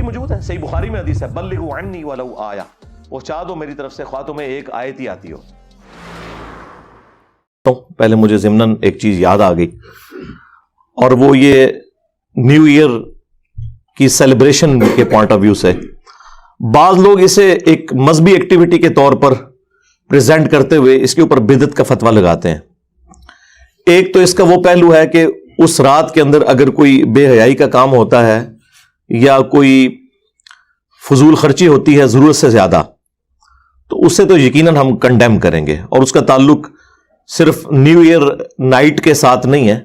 موجود ہے, صحیح بخاری میں حدیث ہے, بلغوا عنی ولو آیا, پہنچا دو میری طرف سے خواہ تمہیں ایک آیت ہی آتی ہو. تو پہلے مجھے ضمناً ایک چیز یاد آ گئی, اور وہ یہ نیو ایئر کی سیلیبریشن کے پوائنٹ آف ویو سے بعض لوگ اسے ایک مذہبی ایکٹیویٹی کے طور پر پریزنٹ کرتے ہوئے اس کے اوپر بدعت کا فتویٰ لگاتے ہیں. ایک تو اس کا وہ پہلو ہے کہ اس رات کے اندر اگر کوئی بے حیائی کا کام ہوتا ہے یا کوئی فضول خرچی ہوتی ہے ضرورت سے زیادہ, تو اسے تو یقیناً ہم کنڈیم کریں گے, اور اس کا تعلق صرف نیو ایئر نائٹ کے ساتھ نہیں ہے.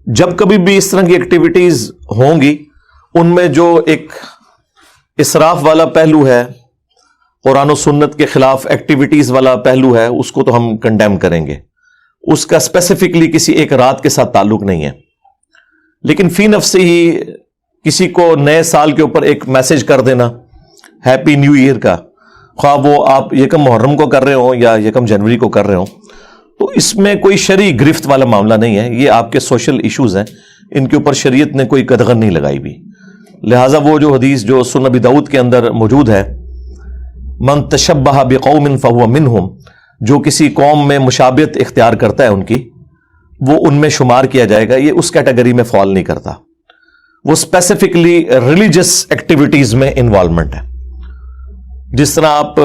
جب کبھی بھی اس طرح کی ایکٹیویٹیز ہوں گی ان میں جو ایک اسراف والا پہلو ہے, قرآن و سنت کے خلاف ایکٹیویٹیز والا پہلو ہے, اس کو تو ہم کنڈیم کریں گے. اس کا اسپیسیفکلی کسی ایک رات کے ساتھ تعلق نہیں ہے. لیکن فی نفس ہی کسی کو نئے سال کے اوپر ایک میسج کر دینا ہیپی نیو ایئر کا, خواہ وہ آپ یکم محرم کو کر رہے ہوں یا یکم جنوری کو کر رہے ہوں, تو اس میں کوئی شرعی گرفت والا معاملہ نہیں ہے. یہ آپ کے سوشل ایشوز ہیں, ان کے اوپر شریعت نے کوئی قدغن نہیں لگائی بھی. لہٰذا وہ جو حدیث جو سنن ابی داؤد کے اندر موجود ہے, من تشبہ بقوم فہو منہم, جو کسی قوم میں مشابہت اختیار کرتا ہے ان کی, وہ ان میں شمار کیا جائے گا, یہ اس کیٹیگری میں فال نہیں کرتا. وہ اسپیسیفکلی ریلیجس ایکٹیویٹیز میں انوالومنٹ ہے. جس طرح آپ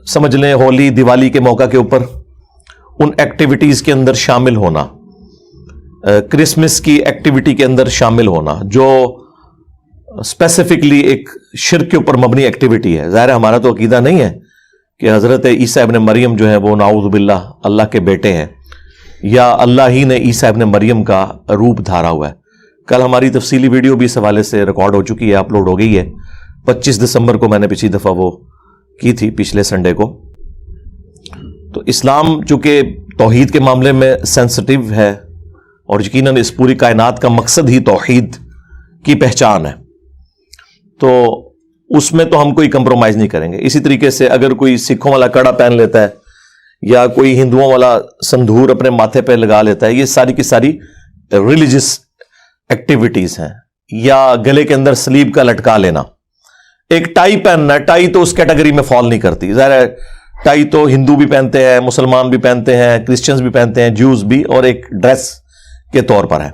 سمجھ لیں ہولی دیوالی کے موقع کے اوپر ان ایکٹیویٹیز کے اندر شامل ہونا, کرسمس کی ایکٹیویٹی کے اندر شامل ہونا, جو اسپیسیفکلی ایک شرک کے اوپر مبنی ایکٹیویٹی ہے. ظاہر ہمارا تو عقیدہ نہیں ہے کہ حضرت عیسیٰ ابن مریم جو ہے وہ نعوذ باللہ اللہ کے بیٹے ہیں, یا اللہ ہی نے عیسیٰ ابن مریم کا روپ دھارا ہوا ہے. کل ہماری تفصیلی ویڈیو بھی اس حوالے سے ریکارڈ ہو چکی ہے, اپلوڈ ہو گئی ہے. 25 دسمبر کو میں نے پچھلی دفعہ وہ کی تھی, پچھلے سنڈے کو. تو اسلام چونکہ توحید کے معاملے میں سینسٹیو ہے, اور یقیناً اس پوری کائنات کا مقصد ہی توحید کی پہچان ہے, تو اس میں تو ہم کوئی کمپرومائز نہیں کریں گے. اسی طریقے سے اگر کوئی سکھوں والا کڑا پہن لیتا ہے یا کوئی ہندوؤں والا سندھور اپنے ماتھے پہ لگا لیتا ہے, یہ ساری کی ساری ریلیجس ایکٹیویٹیز ہیں. یا گلے کے اندر سلیب کا لٹکا لینا, ایک ٹائی پہننا, ٹائی تو اس کیٹیگری میں فال نہیں کرتی. ظاہر ہے ٹائی تو ہندو بھی پہنتے ہیں, مسلمان بھی پہنتے ہیں, کرسچنز بھی پہنتے ہیں, جیوز بھی, اور ایک ڈریس کے طور پر ہے.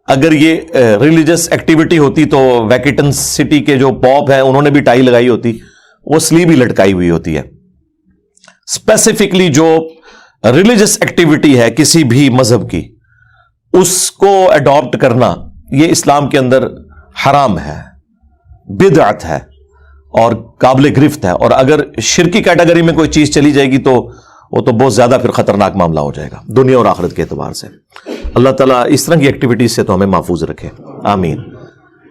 اگر یہ ریلیجس ایکٹیویٹی ہوتی تو ویٹیکن سٹی کے جو پاپ ہیں انہوں نے بھی ٹائی لگائی ہوتی, وہ سلیب ہی لٹکائی ہوئی ہوتی ہے. اسپیسیفکلی جو ریلیجس ایکٹیویٹی ہے کسی بھی مذہب کی, اس کو اڈاپٹ کرنا یہ اسلام کے اندر حرام ہے, بدعت ہے اور قابل گرفت ہے. اور اگر شرکی کیٹیگری میں کوئی چیز چلی جائے گی تو وہ تو بہت زیادہ پھر خطرناک معاملہ ہو جائے گا دنیا اور آخرت کے اعتبار سے. اللہ تعالیٰ اس طرح کی ایکٹیویٹیز سے تو ہمیں محفوظ رکھے, آمین.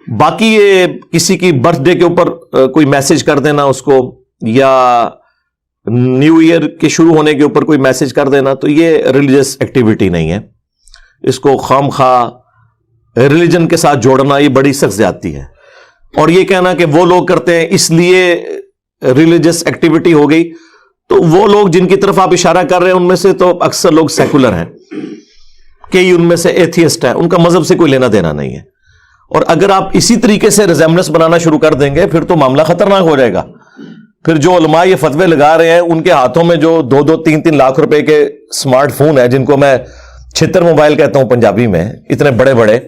باقی یہ کسی کی برتھ ڈے کے اوپر کوئی میسج کر دینا اس کو, یا نیو ایئر کے شروع ہونے کے اوپر کوئی میسج کر دینا, تو یہ ریلیجس ایکٹیویٹی نہیں ہے. اس کو خام خواہ ریلیجن کے ساتھ جوڑنا یہ بڑی سخت زیادتی ہے. اور یہ کہنا کہ وہ لوگ کرتے ہیں اس لیے ریلیجس ایکٹیویٹی ہو گئی, تو وہ لوگ جن کی طرف آپ اشارہ کر رہے ہیں ان میں سے تو اکثر لوگ سیکولر ہیں, کئی ان میں سے ایتھیسٹ ہیں, ان کا مذہب سے کوئی لینا دینا نہیں ہے. اور اگر آپ اسی طریقے سے ریزیمبلنس بنانا شروع کر دیں گے پھر تو معاملہ خطرناک ہو جائے گا. پھر جو علماء یہ فتوے لگا رہے ہیں ان کے ہاتھوں میں جو 2-3 لاکھ روپے کے اسمارٹ فون ہیں, جن کو میں چھتر موبائل کہتا ہوں پنجابی میں, اتنے بڑے بڑے,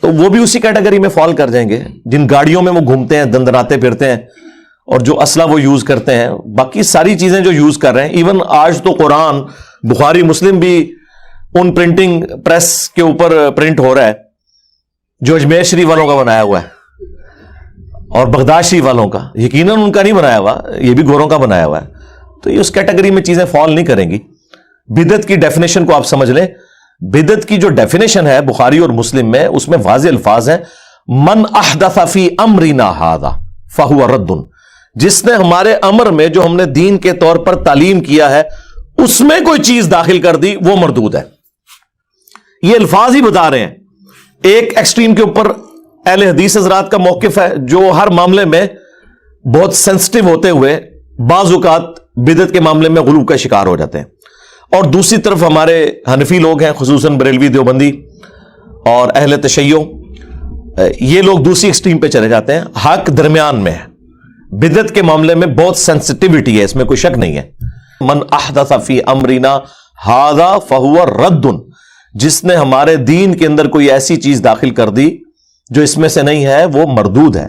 تو وہ بھی اسی کیٹیگری میں فال کر جائیں گے. جن گاڑیوں میں وہ گھومتے ہیں, دندناتے پھرتے ہیں, اور جو اسلحہ وہ یوز کرتے ہیں, باقی ساری چیزیں جو یوز کر رہے ہیں. ایون آج تو قرآن, بخاری, مسلم بھی ان پرنٹنگ پریس کے اوپر پرنٹ ہو رہا ہے جو اجمیر شریف والوں کا بنایا ہوا ہے اور بغداد شریف والوں کا. یقیناً ان کا نہیں بنایا ہوا, یہ بھی گوروں کا بنایا ہوا ہے. تو یہ اس کیٹیگری میں چیزیں فال نہیں کریں گی. بدعت کی ڈیفینیشن کو آپ سمجھ لیں. بدعت کی جو ڈیفینیشن ہے بخاری اور مسلم میں, اس میں واضح الفاظ ہیں, من احدث فی امرنا ھذا فہو رد, جس نے ہمارے امر میں جو ہم نے دین کے طور پر تعلیم کیا ہے اس میں کوئی چیز داخل کر دی وہ مردود ہے. یہ الفاظ ہی بتا رہے ہیں. ایک ایکسٹریم کے اوپر اہل حدیث حضرات کا موقف ہے جو ہر معاملے میں بہت سینسٹیو ہوتے ہوئے بعض اوقات بدعت کے معاملے میں غلو کا شکار ہو جاتے ہیں, اور دوسری طرف ہمارے حنفی لوگ ہیں, خصوصاً بریلوی, دیوبندی اور اہل تشیع, یہ لوگ دوسری ایکسٹریم پہ چلے جاتے ہیں. حق درمیان میں ہے. بدعت کے معاملے میں بہت سینسٹیوٹی ہے, اس میں کوئی شک نہیں ہے. من احدث فی امرنا ھذا فہو رد, جس نے ہمارے دین کے اندر کوئی ایسی چیز داخل کر دی جو اس میں سے نہیں ہے وہ مردود ہے.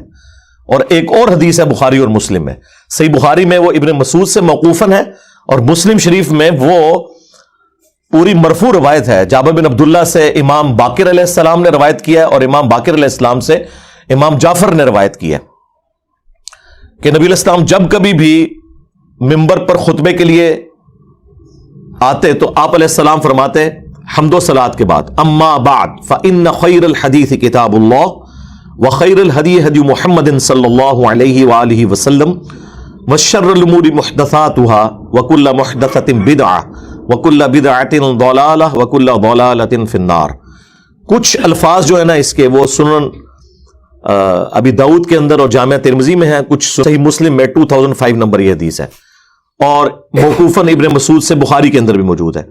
اور ایک اور حدیث ہے بخاری اور مسلم میں. صحیح بخاری میں وہ ابن مسعود سے موقوفاً ہے, اور مسلم شریف میں وہ پوری مرفوع روایت ہے. جابر بن عبداللہ سے امام باقر علیہ السلام نے روایت کیا ہے, اور امام باقر علیہ السلام سے امام جعفر نے روایت کی ہے کہ نبی علیہ السلام جب کبھی بھی منبر پر خطبے کے لیے آتے تو آپ علیہ السلام فرماتے حمد و صلات کے بعد, اما بعد فإن خیر الحدیث کتاب اللہ وخیر الہدی ہدی محمد صلی اللہ علیہ وآلہ وسلم وشر الامور محدثاتها وکل محدثۃ بدعہ وکل بدعۃ ضلالہ وکل ضلالۃ فی النار. کچھ الفاظ جو ہے نا اس کے وہ سنن ابی داؤد کے اندر اور جامعہ ترمذی میں ہیں, کچھ صحیح مسلم میں 2005 نمبر یہ حدیث ہے, اور موقوفاً ابن مسعود سے بخاری کے اندر بھی موجود ہے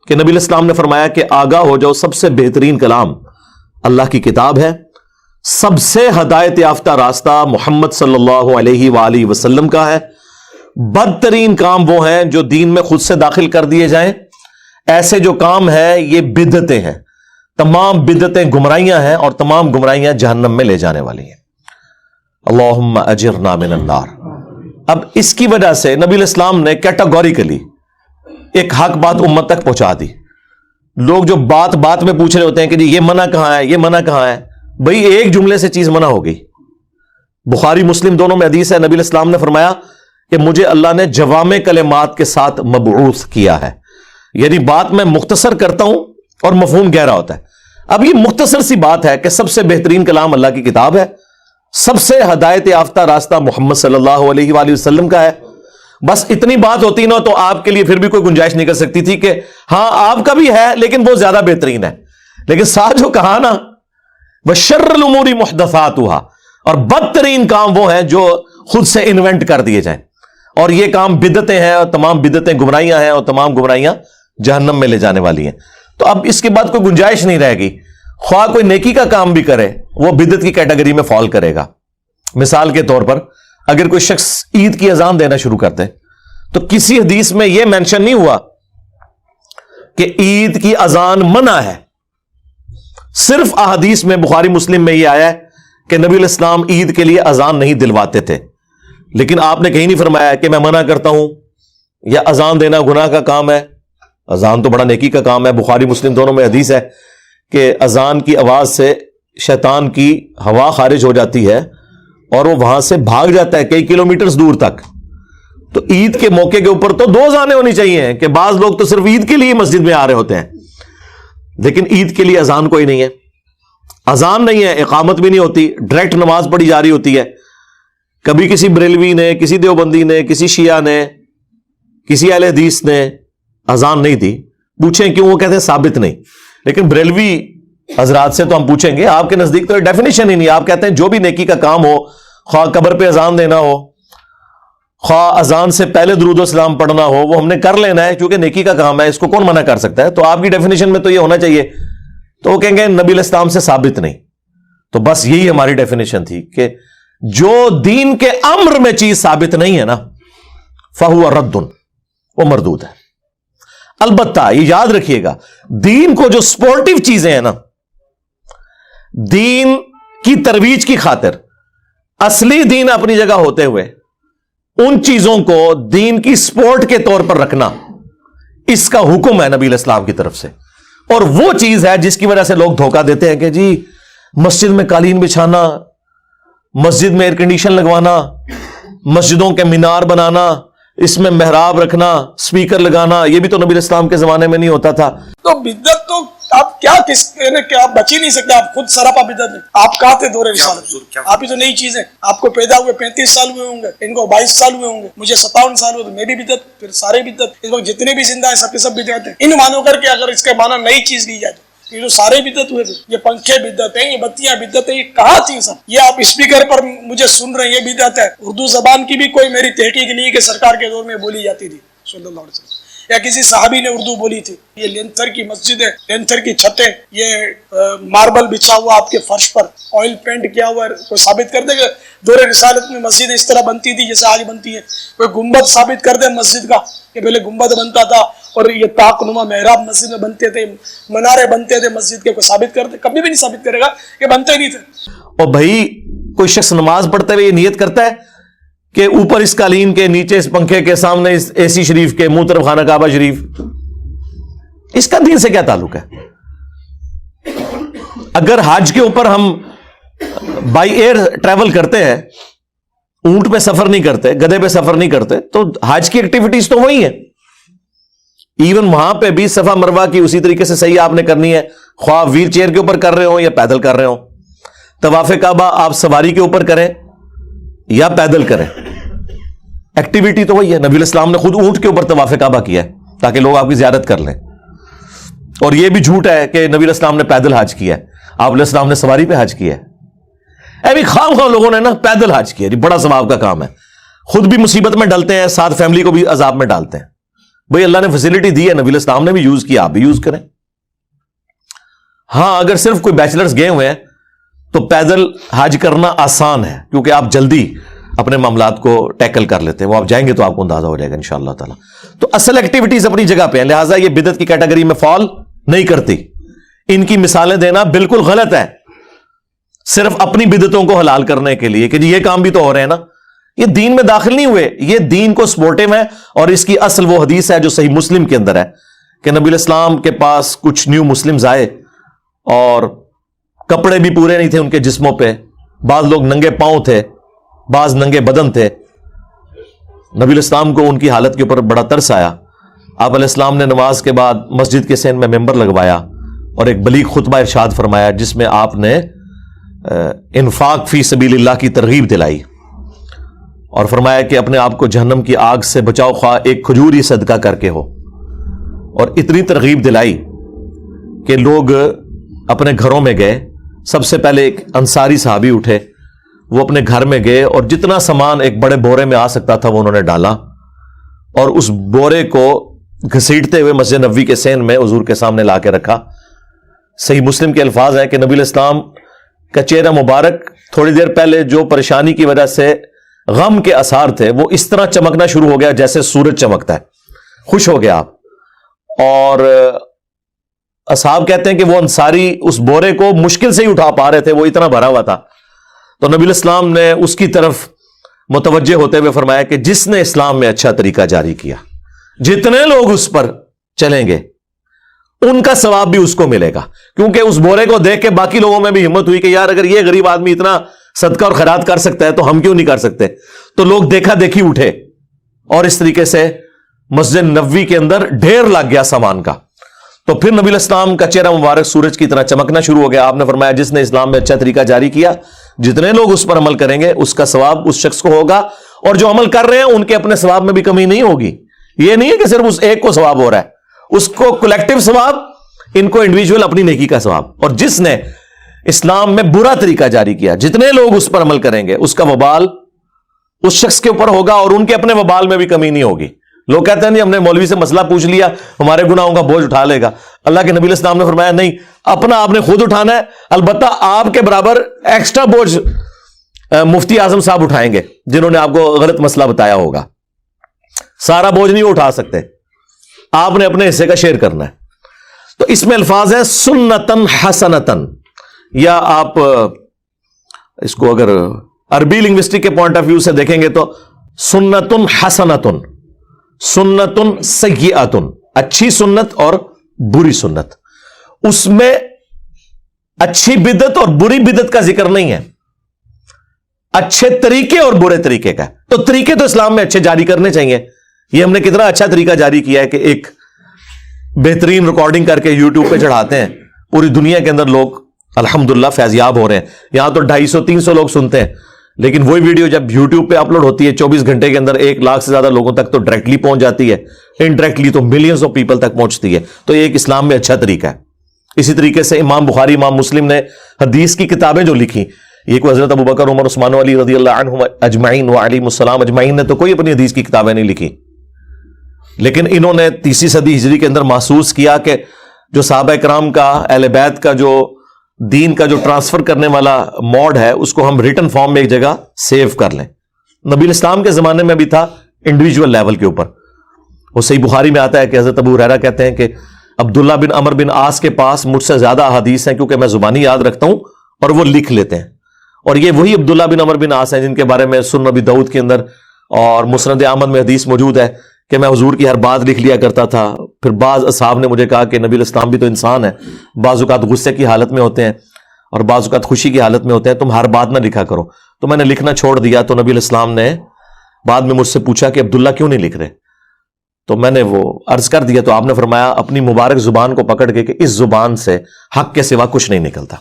کہ نبی علیہ السلام نے فرمایا کہ آگاہ ہو جاؤ, سب سے بہترین کلام اللہ کی کتاب ہے, سب سے ہدایت یافتہ راستہ محمد صلی اللہ علیہ وآلہ وسلم کا ہے, بدترین کام وہ ہیں جو دین میں خود سے داخل کر دیے جائیں. ایسے جو کام ہے یہ بدعتیں ہیں, تمام بدعتیں گمراہیاں ہیں, اور تمام گمراہیاں جہنم میں لے جانے والی ہیں. اللہم اجرنا من النار. اب اس کی وجہ سے نبی علیہ السلام نے کیٹاگوریکلی ایک حق بات امت تک پہنچا دی. لوگ جو بات بات میں پوچھ رہے ہوتے ہیں کہ جی یہ منع کہاں ہے, یہ منع کہاں ہے, بھئی ایک جملے سے چیز منع ہو گئی. بخاری مسلم دونوں میں حدیث ہے, نبی علیہ السلام نے فرمایا کہ مجھے اللہ نے جوامع کلمات کے ساتھ مبعوث کیا ہے, یعنی بات میں مختصر کرتا ہوں اور مفہوم گہرا ہوتا ہے. اب یہ مختصر سی بات ہے کہ سب سے بہترین کلام اللہ کی کتاب ہے, سب سے ہدایت یافتہ راستہ محمد صلی اللہ علیہ وآلہ وسلم کا ہے. بس اتنی بات ہوتی نا تو آپ کے لیے پھر بھی کوئی گنجائش نہیں کر سکتی تھی کہ ہاں آپ کا بھی ہے لیکن وہ زیادہ بہترین ہے. لیکن ساتھ جو کہا نا وشر الامور محدثاتها, اور بدترین کام وہ ہیں جو خود سے انوینٹ کر دیے جائیں, اور یہ کام بدعتیں ہیں, اور تمام بدعتیں گمراہیاں ہیں, اور تمام گمراہیاں جہنم میں لے جانے والی ہیں. تو اب اس کے بعد کوئی گنجائش نہیں رہے گی, خواہ کوئی نیکی کا کام بھی کرے وہ بدعت کی کیٹیگری میں فال کرے گا. مثال کے طور پر اگر کوئی شخص عید کی اذان دینا شروع کرتے تو کسی حدیث میں یہ مینشن نہیں ہوا کہ عید کی اذان منع ہے, صرف احادیث میں بخاری مسلم میں یہ آیا ہے کہ نبی علیہ السلام عید کے لیے اذان نہیں دلواتے تھے. لیکن آپ نے کہیں نہیں فرمایا کہ میں منع کرتا ہوں یا اذان دینا گناہ کا کام ہے. اذان تو بڑا نیکی کا کام ہے. بخاری مسلم دونوں میں حدیث ہے کہ اذان کی آواز سے شیطان کی ہوا خارج ہو جاتی ہے اور وہ وہاں سے بھاگ جاتا ہے کئی کلومیٹرز دور تک. تو عید کے موقع کے اوپر تو 2 اذانیں ہونی چاہیے کہ بعض لوگ تو صرف عید کے لیے مسجد میں آ رہے ہوتے ہیں, لیکن عید کے لیے اذان کوئی نہیں ہے, اذان نہیں ہے, اقامت بھی نہیں ہوتی, ڈائریکٹ نماز پڑھی جا رہی ہوتی ہے. کبھی کسی بریلوی نے, کسی دیوبندی نے, کسی شیعہ نے, کسی اہل حدیث نے اذان نہیں دی. پوچھیں کیوں, وہ کہتے ہیں ثابت نہیں. لیکن بریلوی حضرات سے تو ہم پوچھیں گے, آپ کے نزدیک تو ڈیفینیشن ہی نہیں. آپ کہتے ہیں جو بھی نیکی کا کام ہو, خواہ قبر پہ اذان دینا ہو, خواہ اذان سے پہلے درود و سلام پڑھنا ہو, وہ ہم نے کر لینا ہے کیونکہ نیکی کا کام ہے, اس کو کون منع کر سکتا ہے. تو آپ کی ڈیفینیشن میں تو یہ ہونا چاہیے. تو وہ کہیں گے نبی علیہ السلام سے ثابت نہیں. تو بس یہی ہماری ڈیفینیشن تھی کہ جو دین کے امر میں چیز ثابت نہیں ہے نا فہو رد, وہ مردود ہے. البتہ یہ یاد رکھیے گا, دین کو جو سپورٹیو چیزیں ہیں نا, دین کی ترویج کی خاطر اصلی دین اپنی جگہ ہوتے ہوئے ان چیزوں کو دین کی سپورٹ کے طور پر رکھنا, اس کا حکم ہے نبی علیہ السلام کی طرف سے. اور وہ چیز ہے جس کی وجہ سے لوگ دھوکہ دیتے ہیں کہ جی مسجد میں قالین بچھانا, مسجد میں ایئر کنڈیشن لگوانا, مسجدوں کے مینار بنانا, اس میں محراب رکھنا, سپیکر لگانا, یہ بھی تو نبی علیہ السلام کے زمانے میں نہیں ہوتا تھا. تو بدعت تو آپ کیا آپ بچ ہی نہیں سکتے, آپ خود سراپا بدعت ہیں. آپ کہاں تھے دور رسالت؟ آپ ہی تو نئی چیز ہے. آپ کو پیدا ہوئے 35 سال ہوئے ہوں گے, ان کو 22 سال ہوئے ہوں گے, مجھے 57 سال ہوئے, تو میں بھی بدعت, پھر سارے بدعت. اس وقت جتنے بھی زندہ ہیں سب کے سب بدعت ہیں. ان مانو کر کے اگر اس کے معنی نئی چیز لی جائے تو یہ جو سارے بدعت ہوئے تھے, یہ پنکھے بدعت ہیں, یہ بتیاں بدعت ہیں, یہ کہاں تھی سب؟ یہ آپ اسپیکر پر مجھے سن رہے ہیں, یہ بدعت ہے. اردو زبان کی بھی کوئی میری تحقیق نہیں کہ سرکار کے دور میں بولی جاتی تھی صلی اللہ علیہ وسلم. یا کسی صحابی نے اردو بولی تھی. یہ لینتھر کی مسجد ہے, لینتھر کی چھتیں, یہ ماربل بچھا ہوا آپ کے فرش پر, آئل پینٹ کیا ہوا ہے. کوئی ثابت کر دے کہ دور رسالت میں مسجد اس طرح بنتی تھی جیسے آج بنتی ہے؟ کوئی گنبد ثابت کر دے مسجد کا کہ پہلے گنبد بنتا تھا اور یہ طاق نما محراب مسجد میں بنتے تھے, منارے بنتے تھے مسجد کے, کوئی ثابت کر دے؟ کبھی بھی نہیں ثابت کرے گا کہ بنتے نہیں تھے. اور بھائی کوئی شخص نماز پڑھتے ہوئے یہ نیت کرتا ہے کہ اوپر اس قالین کے, نیچے اس پنکھے کے, سامنے اس اے سی شریف کے, منہ طرف خانہ کعبہ شریف, اس کا دین سے کیا تعلق ہے؟ اگر حج کے اوپر ہم بائی ایئر ٹریول کرتے ہیں, اونٹ پہ سفر نہیں کرتے, گدھے پہ سفر نہیں کرتے, تو حج کی ایکٹیویٹیز تو وہی ہیں. ایون وہاں پہ بھی صفا مروہ کی اسی طریقے سے صحیح آپ نے کرنی ہے, خواہ ویل چیئر کے اوپر کر رہے ہوں یا پیدل کر رہے ہوں. طواف کعبہ آپ سواری کے اوپر کریں یا پیدل کریں, ایکٹیویٹی تو وہی ہے. نبی الاسلام نے خود اونٹ کے اوپر طواف کعبہ کیا ہے تاکہ لوگ آپ کی زیارت کر لیں. اور یہ بھی جھوٹ ہے کہ نبی الاسلام نے پیدل حج کیا ہے, آپ علیہ السلام نے سواری پہ حج کیا ہے. بھی خام خواہ لوگوں نے نا پیدل حج کیا, جی بڑا ثواب کا کام ہے. خود بھی مصیبت میں ڈالتے ہیں, ساتھ فیملی کو بھی عذاب میں ڈالتے ہیں. بھئی اللہ نے فیسلٹی دی ہے, نبی الاسلام نے بھی یوز کیا, آپ بھی یوز کریں. ہاں اگر صرف کوئی بیچلرز گئے ہوئے ہیں تو پیدل حج کرنا آسان ہے, کیونکہ آپ جلدی اپنے معاملات کو ٹیکل کر لیتے ہیں. وہ آپ جائیں گے تو آپ کو اندازہ ہو جائے گا انشاءاللہ تعالی. تو اصل ایکٹیویٹیز اپنی جگہ پہ ہیں, لہٰذا یہ بدعت کی کیٹیگری میں فال نہیں کرتی. ان کی مثالیں دینا بالکل غلط ہے, صرف اپنی بدعتوں کو حلال کرنے کے لیے کہ جی یہ کام بھی تو ہو رہے ہیں نا. یہ دین میں داخل نہیں ہوئے, یہ دین کو سپورٹیو ہے. اور اس کی اصل وہ حدیث ہے جو صحیح مسلم کے اندر ہے کہ نبی الاسلام کے پاس کچھ نیو مسلمز آئے اور کپڑے بھی پورے نہیں تھے ان کے جسموں پہ, بعض لوگ ننگے پاؤں تھے, بعض ننگے بدن تھے. نبی الاسلام کو ان کی حالت کے اوپر بڑا ترس آیا. آپ علیہ السلام نے نماز کے بعد مسجد کے سین میں ممبر لگوایا اور ایک بلیغ خطبہ ارشاد فرمایا جس میں آپ نے انفاق فی سبیل اللہ کی ترغیب دلائی اور فرمایا کہ اپنے آپ کو جہنم کی آگ سے بچاؤ, خواہ ایک کھجور ہی صدقہ کر کے ہو. اور اتنی ترغیب دلائی کہ لوگ اپنے گھروں میں گئے. سب سے پہلے ایک انصاری صحابی اٹھے, وہ اپنے گھر میں گئے اور جتنا سامان ایک بڑے بورے میں آ سکتا تھا وہ انہوں نے ڈالا اور اس بورے کو گھسیٹتے ہوئے مسجد نبوی کے سین میں حضور کے سامنے لا کے رکھا. صحیح مسلم کے الفاظ ہیں کہ نبی الاسلام کا چہرہ مبارک تھوڑی دیر پہلے جو پریشانی کی وجہ سے غم کے آثار تھے وہ اس طرح چمکنا شروع ہو گیا جیسے سورج چمکتا ہے. خوش ہو گیا آپ. اور اصحاب کہتے ہیں کہ وہ انصاری اس بورے کو مشکل سے ہی اٹھا پا رہے تھے, وہ اتنا بھرا ہوا تھا. تو نبی الاسلام نے اس کی طرف متوجہ ہوتے ہوئے فرمایا کہ جس نے اسلام میں اچھا طریقہ جاری کیا, جتنے لوگ اس پر چلیں گے ان کا ثواب بھی اس کو ملے گا. کیونکہ اس بورے کو دیکھ کے باقی لوگوں میں بھی ہمت ہوئی کہ یار اگر یہ غریب آدمی اتنا صدقہ اور خیرات کر سکتا ہے تو ہم کیوں نہیں کر سکتے. تو لوگ دیکھا دیکھی اٹھے اور اس طریقے سے مسجد نبوی کے اندر ڈھیر لگ گیا سامان کا. تو پھر نبی الاسلام کا چہرہ مبارک سورج کی طرح چمکنا شروع ہو گیا. آپ نے فرمایا جس نے اسلام میں اچھا طریقہ جاری کیا, جتنے لوگ اس پر عمل کریں گے اس کا ثواب اس شخص کو ہوگا. اور جو عمل کر رہے ہیں ان کے اپنے ثواب میں بھی کمی نہیں ہوگی. یہ نہیں ہے کہ صرف اس ایک کو ثواب ہو رہا ہے, اس کو کلیکٹیو ثواب, ان کو انڈیویجول اپنی نیکی کا ثواب. اور جس نے اسلام میں برا طریقہ جاری کیا, جتنے لوگ اس پر عمل کریں گے اس کا وبال اس شخص کے اوپر ہوگا اور ان کے اپنے وبال میں بھی کمی نہیں ہوگی. لوگ کہتے ہیں نہیں ہم نے مولوی سے مسئلہ پوچھ لیا ہمارے گناہوں کا بوجھ اٹھا لے گا. اللہ کے نبی الاسلام نے فرمایا نہیں, اپنا آپ نے خود اٹھانا ہے. البتہ آپ کے برابر ایکسٹرا بوجھ مفتی اعظم صاحب اٹھائیں گے جنہوں نے آپ کو غلط مسئلہ بتایا ہوگا. سارا بوجھ نہیں اٹھا سکتے, آپ نے اپنے حصے کا شیئر کرنا ہے. تو اس میں الفاظ ہیں سنتن حسنتن, یا آپ اس کو اگر عربی لنگوسٹک کے پوائنٹ آف ویو سے دیکھیں گے تو سنتن حسنتن, سنتن سیئاتن, اچھی سنت اور بری سنت. اس میں اچھی بدعت اور بری بدعت کا ذکر نہیں ہے, اچھے طریقے اور برے طریقے کا. تو طریقے تو اسلام میں اچھے جاری کرنے چاہیے. یہ ہم نے کتنا اچھا طریقہ جاری کیا ہے کہ ایک بہترین ریکارڈنگ کر کے یوٹیوب پہ چڑھاتے ہیں, پوری دنیا کے اندر لوگ الحمدللہ فیضیاب ہو رہے ہیں. یہاں تو 250-300 لوگ سنتے ہیں, لیکن وہی ویڈیو جب یوٹیوب پہ اپلوڈ ہوتی ہے 24 گھنٹے کے اندر 1 لاکھ سے زیادہ لوگوں تک تو ڈائریکٹلی پہنچ جاتی ہے, انڈائریکٹلی تو ملینز آف پیپل تک پہنچتی ہے. تو یہ ایک اسلام میں اچھا طریقہ ہے. اسی طریقے سے امام بخاری, امام مسلم نے حدیث کی کتابیں جو لکھی, یہ کوئی حضرت ابوبکر, عمر, عثمان و علی رضی اللہ عنہم اجمعین و علیہم السلام اجمعین نے تو کوئی اپنی حدیث کی کتابیں نہیں لکھی. لیکن انہوں نے تیسری صدی ہجری کے اندر محسوس کیا کہ جو صحابہ کرام کا اہل بیت کا جو دین کا جو ٹرانسفر کرنے والا موڈ ہے اس کو ہم ریٹن فارم میں ایک جگہ سیو کر لیں. نبی اسلام کے زمانے میں بھی تھا انڈیویجول لیول کے اوپر. وہ صحیح بخاری میں آتا ہے کہ حضرت ابو ہریرہ کہتے ہیں کہ عبداللہ بن عمر بن عاص کے پاس مجھ سے زیادہ احادیث ہیں کیونکہ میں زبانی یاد رکھتا ہوں اور وہ لکھ لیتے ہیں. اور یہ وہی عبداللہ بن عمر بن عاص ہیں جن کے بارے میں سنن ابی داؤد کے اندر اور مسند احمد میں حدیث موجود ہے کہ میں حضور کی ہر بات لکھ لیا کرتا تھا. پھر بعض اصحاب نے مجھے کہا کہ نبی الاسلام بھی تو انسان ہے, بعض اوقات غصے کی حالت میں ہوتے ہیں اور بعض اوقات خوشی کی حالت میں ہوتے ہیں, تم ہر بات نہ لکھا کرو. تو میں نے لکھنا چھوڑ دیا. تو نبی الاسلام نے بعد میں مجھ سے پوچھا کہ عبداللہ کیوں نہیں لکھ رہے, تو میں نے وہ عرض کر دیا. تو آپ نے فرمایا اپنی مبارک زبان کو پکڑ کے کہ اس زبان سے حق کے سوا کچھ نہیں نکلتا.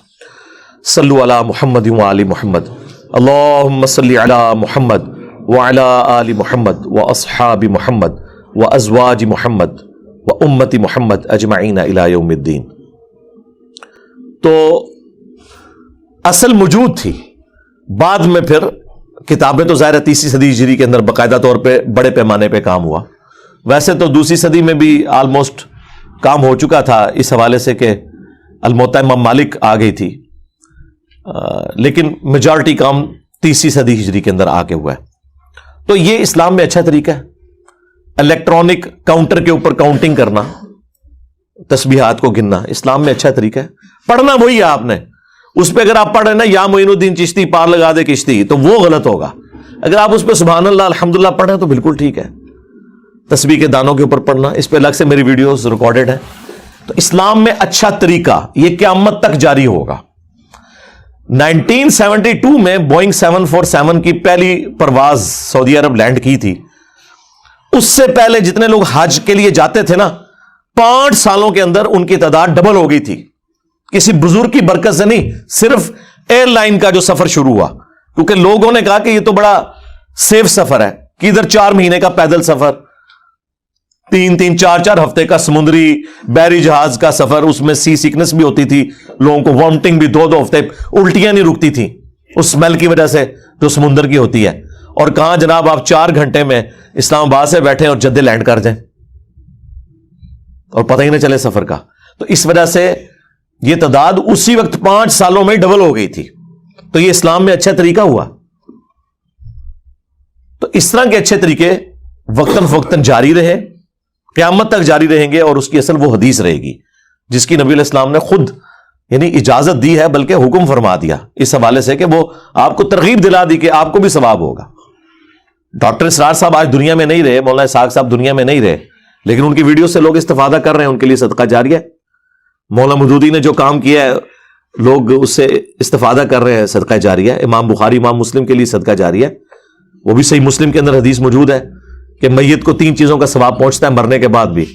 صلو علی محمد و آل محمد, اللہم صلی علی محمد وعلی آل محمد واصحاب محمد وازواج محمد وامت محمد اجمعین الی یوم الدین. تو اصل موجود تھی, بعد میں پھر کتابیں تو ظاہر ہے تیسری صدی ہجری کے اندر باقاعدہ طور پہ بڑے پیمانے پہ کام ہوا. ویسے تو دوسری صدی میں بھی آلموسٹ کام ہو چکا تھا اس حوالے سے کہ الموطا امام مالک آ گئی تھی, لیکن میجارٹی کام تیسری صدی ہجری کے اندر آ کے ہوا ہے. تو یہ اسلام میں اچھا طریقہ ہے, الیکٹرانک کاؤنٹر کے اوپر کاؤنٹنگ کرنا, تسبیحات کو گننا اسلام میں اچھا طریقہ ہے. پڑھنا وہی ہے, آپ نے اس پہ اگر آپ پڑھ رہے نا یا معین الدین چشتی پار لگا دے کشتی تو وہ غلط ہوگا. اگر آپ اس پہ سبحان اللہ الحمدللہ پڑھ رہے ہیں تو بالکل ٹھیک ہے. تسبیح کے دانوں کے اوپر پڑھنا, اس پہ الگ سے میری ویڈیوز ریکارڈڈ ہیں. تو اسلام میں اچھا طریقہ یہ قیامت تک جاری ہوگا. 1972 میں بوئنگ 747 کی پہلی پرواز سعودی عرب لینڈ کی تھی. اس سے پہلے جتنے لوگ حج کے لیے جاتے تھے نا 5 سالوں کے اندر ان کی تعداد ڈبل ہو گئی تھی. کسی بزرگ کی برکت سے نہیں, صرف ایئر لائن کا جو سفر شروع ہوا, کیونکہ لوگوں نے کہا کہ یہ تو بڑا سیف سفر ہے. کہ ادھر 4 مہینے کا پیدل سفر, 3-3 4-4 ہفتے کا سمندری بحری جہاز کا سفر, اس میں سی سیکنس بھی ہوتی تھی, لوگوں کو وامٹنگ بھی 2-2 ہفتے, الٹیاں نہیں رکتی تھیں اس اسمیل کی وجہ سے جو سمندر کی ہوتی ہے. اور کہاں جناب آپ 4 گھنٹے میں اسلام آباد سے بیٹھے اور جدے لینڈ کر جائیں اور پتہ ہی نہ چلے سفر کا. تو اس وجہ سے یہ تعداد اسی وقت 5 سالوں میں ڈبل ہو گئی تھی. تو یہ اسلام میں اچھا طریقہ ہوا. تو اس طرح کے اچھے طریقے وقتاً فوقتاً جاری رہے, قیامت تک جاری رہیں گے. اور اس کی اصل وہ حدیث رہے گی جس کی نبی علیہ السلام نے خود یعنی اجازت دی ہے, بلکہ حکم فرما دیا اس حوالے سے کہ وہ آپ کو ترغیب دلا دی کہ آپ کو بھی ثواب ہوگا. ڈاکٹر اسرار صاحب آج دنیا میں نہیں رہے, مولانا اسحاق صاحب دنیا میں نہیں رہے, لیکن ان کی ویڈیو سے لوگ استفادہ کر رہے ہیں, ان کے لیے صدقہ جاریہ ہے. مولانا مودودی نے جو کام کیا ہے لوگ اس سے استفادہ کر رہے ہیں, صدقہ جاریہ ہے. امام بخاری امام مسلم کے لیے صدقہ جاریہ ہے. وہ بھی صحیح مسلم کے اندر حدیث موجود ہے کہ میت کو 3 چیزوں کا ثواب پہنچتا ہے مرنے کے بعد بھی.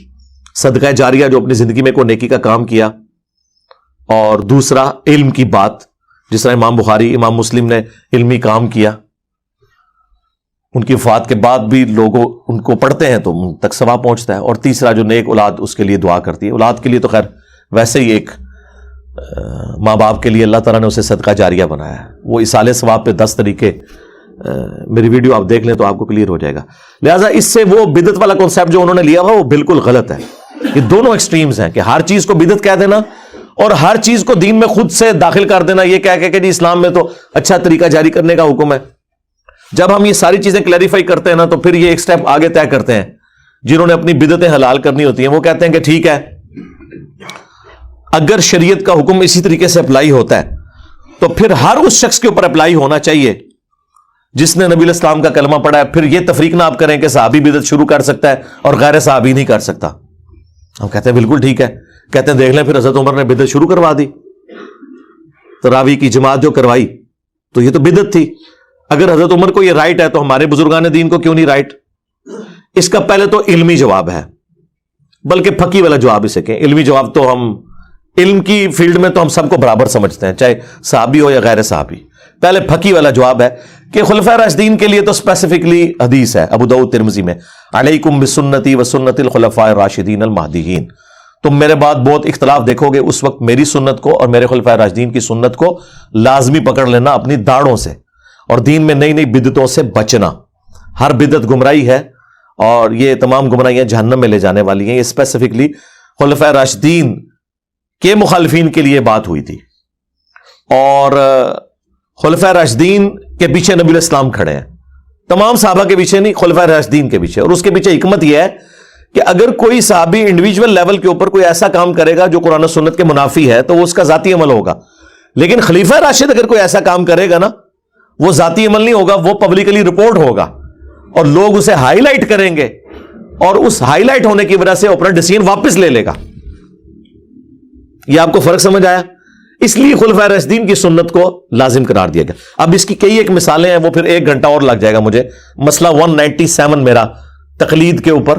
صدقہ جاریہ جو اپنی زندگی میں کوئی نیکی کا کام کیا, اور دوسرا علم کی بات, جس طرح امام بخاری امام مسلم نے علمی کام کیا, ان کی وفات کے بعد بھی لوگ ان کو پڑھتے ہیں تو ان تک ثواب پہنچتا ہے. اور تیسرا جو نیک اولاد اس کے لیے دعا کرتی ہے. اولاد کے لیے تو خیر ویسے ہی ایک ماں باپ کے لیے اللہ تعالیٰ نے اسے صدقہ جاریہ بنایا ہے. وہ اصالہ ثواب پہ 10 طریقے میری ویڈیو آپ دیکھ لیں تو آپ کو کلیئر ہو جائے گا. لہٰذا اس سے وہ بدعت والا کانسیپٹ جو انہوں نے لیا ہوا وہ بالکل غلط ہے. یہ دونوں ایکسٹریمز ہیں کہ ہر چیز کو بدعت کہہ دینا اور ہر چیز کو دین میں خود سے داخل کر دینا, یہ کہہ کہ جی اسلام میں تو اچھا طریقہ جاری کرنے کا حکم ہے. جب ہم یہ ساری چیزیں کلیریفائی کرتے ہیں نا تو پھر یہ ایک سٹیپ آگے طے کرتے ہیں. جنہوں نے اپنی بدعتیں حلال کرنی ہوتی ہیں وہ کہتے ہیں کہ ٹھیک ہے اگر شریعت کا حکم اسی طریقے سے اپلائی ہوتا ہے تو پھر ہر اس شخص کے اوپر اپلائی ہونا چاہیے جس نے نبی الاسلام کا کلمہ پڑھا ہے. پھر یہ تفریق نہ آپ کریں کہ صحابی بدعت شروع کر سکتا ہے اور غیر صحابی نہیں کر سکتا. ہم کہتے ہیں بالکل ٹھیک ہے. کہتے ہیں دیکھ لیں پھر حضرت عمر نے بدعت شروع کروا دی, تراویح کی جماعت جو کروائی تو یہ تو بدعت تھی. اگر حضرت عمر کو یہ رائٹ ہے تو ہمارے بزرگان دین کو کیوں نہیں رائٹ؟ اس کا پہلے تو علمی جواب ہے, بلکہ فقہی والا جواب اسے کہیں. علمی جواب تو ہم علم کی فیلڈ میں تو ہم سب کو برابر سمجھتے ہیں, چاہے صحابی ہو یا غیر صحابی. پہلے فقہی والا جواب ہے کہ خلفائے راشدین کے لیے تو اسپیسیفکلی حدیث ہے ابو داؤد ترمذی میں, علیکم بسنتی و سنت الخلفاء الراشدین المہدیین. تم میرے بعد بہت اختلاف دیکھو گے, اس وقت میری سنت کو اور میرے خلفائے راشدین کی سنت کو لازمی پکڑ لینا اپنی داڑھوں سے, اور دین میں نئی نئی بدعتوں سے بچنا. ہر بدعت گمراہی ہے اور یہ تمام گمراہیاں جہنم میں لے جانے والی ہیں. یہ اسپیسیفکلی خلفائے راشدین کے مخالفین کے لیے بات ہوئی تھی, اور خلفائے راشدین کے پیچھے نبی علیہ السلام کھڑے ہیں, تمام صحابہ کے پیچھے نہیں, خلفائے راشدین کے پیچھے. اور اس کے پیچھے حکمت یہ ہے کہ اگر کوئی صحابی انڈیویجول لیول کے اوپر کوئی ایسا کام کرے گا جو قرآن و سنت کے منافی ہے تو وہ اس کا ذاتی عمل ہوگا, لیکن خلیفہ راشد اگر کوئی ایسا کام کرے گا نا, وہ ذاتی عمل نہیں ہوگا, وہ پبلکلی رپورٹ ہوگا اور لوگ اسے ہائی لائٹ کریں گے, اور اس ہائی لائٹ ہونے کی وجہ سے اپنا ڈیسیژن واپس لے لے گا. یہ آپ کو فرق سمجھ آیا؟ اس لیے خلفائے راشدین کی سنت کو لازم قرار دیا گیا. اب اس کی کئی ایک مثالیں ہیں, وہ پھر 1 گھنٹہ اور لگ جائے گا مجھے. مسئلہ 197 میرا تقلید کے اوپر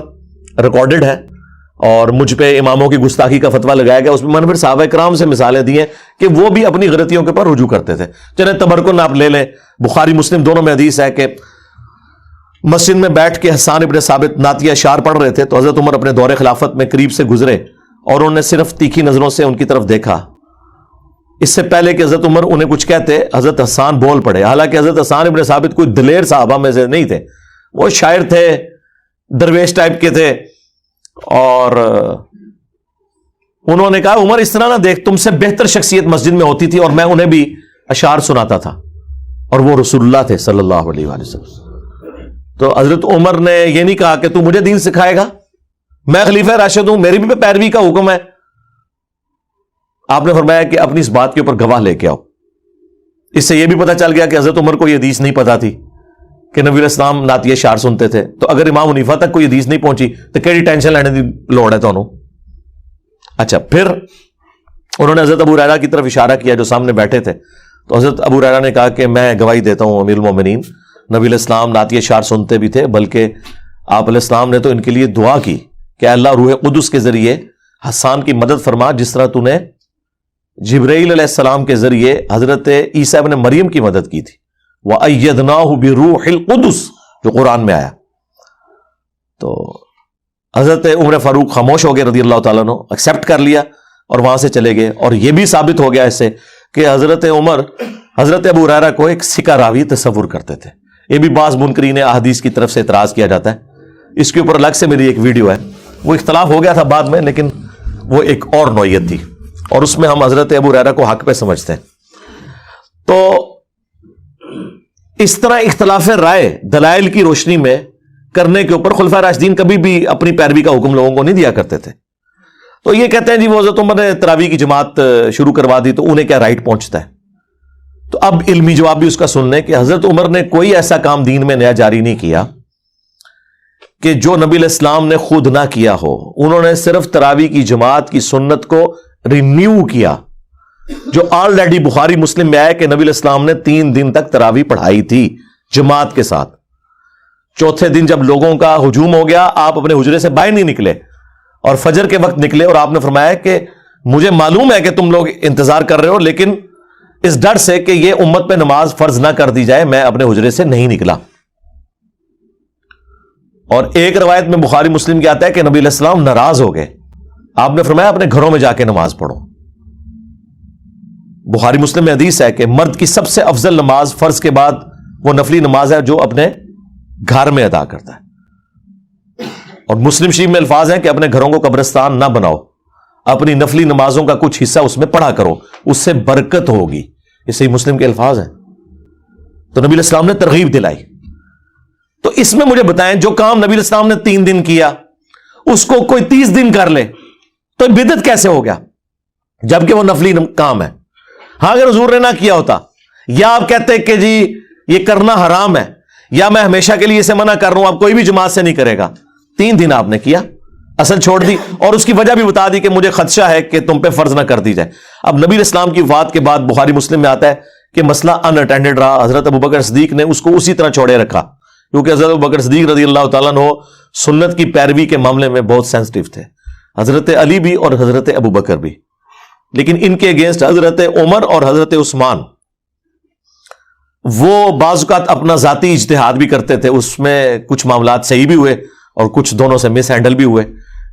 ریکارڈڈ ہے, اور مجھ پہ اماموں کی گستاخی کا فتویٰ لگایا گیا. اس میں میں نے پھر صحابہ کرام سے مثالیں دی ہیں کہ وہ بھی اپنی غلطیوں کے اوپر رجوع کرتے تھے. چلیں تبرکن آپ لے لیں, بخاری مسلم دونوں میں حدیث ہے کہ مسجد میں بیٹھ کے حسان ابن ثابت نعتیہ اشعار پڑھ رہے تھے, تو حضرت عمر اپنے دور خلافت میں قریب سے گزرے اور انہوں نے صرف تیکھی نظروں سے ان کی طرف دیکھا. اس سے پہلے کہ حضرت عمر انہیں کچھ کہتے, حضرت حسان بول پڑے. حالانکہ حضرت حسان ابن ثابت کوئی دلیر صحابہ میں سے نہیں تھے, وہ شاعر تھے, درویش ٹائپ کے تھے, اور انہوں نے کہا عمر اس طرح نہ دیکھ, تم سے بہتر شخصیت مسجد میں ہوتی تھی اور میں انہیں بھی اشعار سناتا تھا, اور وہ رسول اللہ تھے صلی اللہ علیہ وآلہ وسلم. تو حضرت عمر نے یہ نہیں کہا کہ تو مجھے دین سکھائے گا, میں خلیفہ راشد ہوں, میری بھی پیروی کا حکم ہے. آپ نے فرمایا کہ اپنی اس بات کے اوپر گواہ لے کے آؤ. اس سے یہ بھی پتہ چل گیا کہ حضرت عمر کو یہ حدیث نہیں پتا تھی کہ نبی علیہ السلام نعتیہ اشعار سنتے تھے. تو اگر امام حنیفہ تک کوئی حدیث نہیں پہنچی تو کیڑی ٹینشن لینے دی لوڑ ہے تانوں. اچھا, پھر انہوں نے حضرت ابو ہریرہ کی طرف اشارہ کیا جو سامنے بیٹھے تھے. تو حضرت ابو ہریرہ نے کہا کہ میں گواہی دیتا ہوں امیر المومنین, نبی علیہ السلام نعتیہ اشعار سنتے بھی تھے, بلکہ آپ علیہ السلام نے تو ان کے لیے دعا کی کہ اللہ روح قدس کے ذریعے حسان کی مدد فرما, جس طرح تو نے جبرائیل علیہ السلام کے ذریعے حضرت عیسیٰ ابن مریم کی مدد کی تھی. وَأَيَّدْنَاهُ بِرُوحِ الْقُدُسِ جو قرآن میں آیا. تو حضرت عمر فاروق خاموش ہو گئے رضی اللہ تعالیٰ عنہ, ایکسیپٹ کر لیا اور وہاں سے چلے گئے. اور یہ بھی ثابت ہو گیا اس سے کہ حضرت عمر حضرت ابو ہریرہ کو ایک سکہ راوی تصور کرتے تھے. یہ بھی بعض منکرین احادیث کی طرف سے اعتراض کیا جاتا ہے. اس کے اوپر الگ سے میری ایک ویڈیو ہے, وہ اختلاف ہو گیا تھا بعد میں, لیکن وہ ایک اور نوعیت تھی, اور اس میں ہم حضرت ابو ہریرہ کو حق پہ سمجھتے ہیں. تو اس طرح اختلاف رائے دلائل کی روشنی میں کرنے کے اوپر خلفائے راشدین کبھی بھی اپنی پیروی کا حکم لوگوں کو نہیں دیا کرتے تھے. تو یہ کہتے ہیں جی وہ حضرت عمر نے تراویح کی جماعت شروع کروا دی تو انہیں کیا رائٹ پہنچتا ہے. تو اب علمی جواب بھی اس کا سن لیں کہ حضرت عمر نے کوئی ایسا کام دین میں نیا جاری نہیں کیا کہ جو نبی علیہ السلام نے خود نہ کیا ہو. انہوں نے صرف تراویح کی جماعت کی سنت کو رینیو کیا, جو آلریڈی بخاری مسلم میں آیا کہ نبی علیہ السلام نے 3 دن تک تراویح پڑھائی تھی جماعت کے ساتھ. چوتھے دن جب لوگوں کا ہجوم ہو گیا, آپ اپنے حجرے سے باہر نہیں نکلے اور فجر کے وقت نکلے, اور آپ نے فرمایا کہ مجھے معلوم ہے کہ تم لوگ انتظار کر رہے ہو, لیکن اس ڈر سے کہ یہ امت پہ نماز فرض نہ کر دی جائے میں اپنے حجرے سے نہیں نکلا. اور ایک روایت میں بخاری مسلم کی آتا ہے کہ نبی علیہ السلام ناراض ہو گئے, آپ نے فرمایا اپنے گھروں میں جا کے نماز پڑھو. بخاری مسلم میں حدیث ہے کہ مرد کی سب سے افضل نماز فرض کے بعد وہ نفلی نماز ہے جو اپنے گھر میں ادا کرتا ہے. اور مسلم شریف میں الفاظ ہیں کہ اپنے گھروں کو قبرستان نہ بناؤ, اپنی نفلی نمازوں کا کچھ حصہ اس میں پڑھا کرو, اس سے برکت ہوگی. یہ صحیح مسلم کے الفاظ ہیں. تو نبی علیہ السلام نے ترغیب دلائی. تو اس میں مجھے بتائیں جو کام نبی علیہ السلام نے 3 دن کیا اس کو کوئی 30 دن کر لے تو بدعت کیسے ہو گیا, جبکہ وہ نفلی کام ہے. ہاں اگر حضور نے نہ کیا ہوتا, یا آپ کہتے کہ جی یہ کرنا حرام ہے, یا میں ہمیشہ کے لیے اسے منع کر رہا ہوں, آپ کوئی بھی جماعت سے نہیں کرے گا. 3 دن آپ نے کیا, اصل چھوڑ دی, اور اس کی وجہ بھی بتا دی کہ مجھے خدشہ ہے کہ تم پہ فرض نہ کر دی جائے. اب نبی علیہ السلام کی وفات کے بعد بخاری مسلم میں آتا ہے کہ مسئلہ ان اٹینڈڈ رہا. حضرت ابوبکر صدیق نے اس کو اسی طرح چھوڑے رکھا, کیونکہ حضرت ابوبکر صدیق رضی اللہ تعالیٰ عنہ سنت کی پیروی کے معاملے میں بہت سینسٹیو تھے, حضرت علی بھی اور حضرت ابوبکر بھی. لیکن ان کے اگینسٹ حضرت عمر اور حضرت عثمان, وہ بعض اوقات اپنا ذاتی اجتہاد بھی کرتے تھے. اس میں کچھ معاملات صحیح بھی ہوئے اور کچھ دونوں سے مس ہینڈل بھی ہوئے,